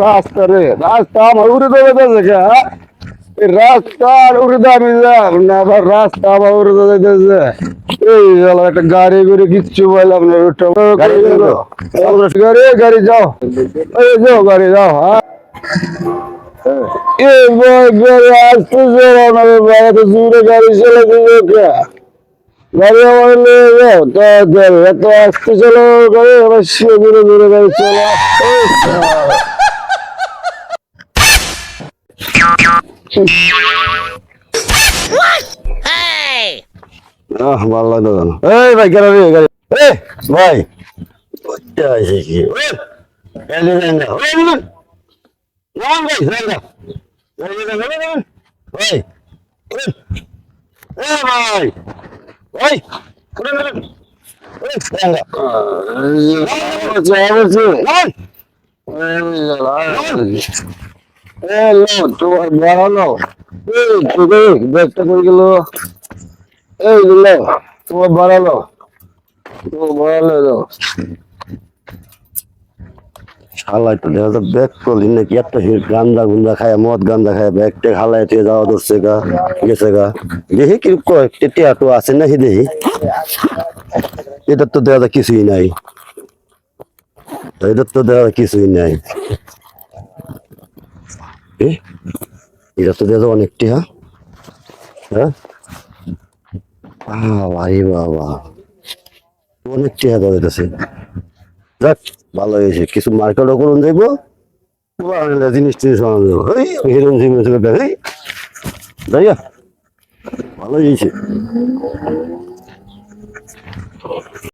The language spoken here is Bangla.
রাস্তা রে রাস্তা আমার উড়ে দেবে দেখে রাস্তার উড়ে দামি যাব না আবার রাস্তা আমার উড়ে যাইতেছে এই শালা একটা গাড়ি করে কিচ্ছু বললাম না গাড়ি গাড়ি যাও এই যাও গাড়ি যাও এই গাড়ি আসতেছে না ভাই এত জোরে গাড়ি চলে দিবে কে গাড়ি আমার নিয়ে যাও তাড়াতাড়ি এত আসতে চলো গাড়ি আবার সে দূরে দূরে গাড়ি চলো ভালো লাগতো জানো এই ভাই কেন গাড়ি ভাই কি তোমার বাড়ানো ব্যাগটা করে গেল এইগুলো তোমার বাড়ালো তোমার বাড়ালো শালাই তো দেখা যায় ব্যাগ করলি নাকি একটা গান্দা গুন্দা খায় মদ গান্দা খায় ব্যাগটা হালাই থেকে যাওয়া ধরছে গা গেছে গা দেখি কি টেটো আছে নাকি দেখি এটার তো দেখা যায় কিছুই নাই এটার তো দেখা যায় কিছুই নাই এটা তো দেখা যায় অনেকটি হ্যাঁ ভাই বাবা অনেক টিহা দিতেছে যাক ভালো হয়েছে কিছু মার্কেটও করুন দেখবো জিনিস টিনিস বানানো যাবো হিরোইন জিনিস যাইয়া ভালো হয়েছে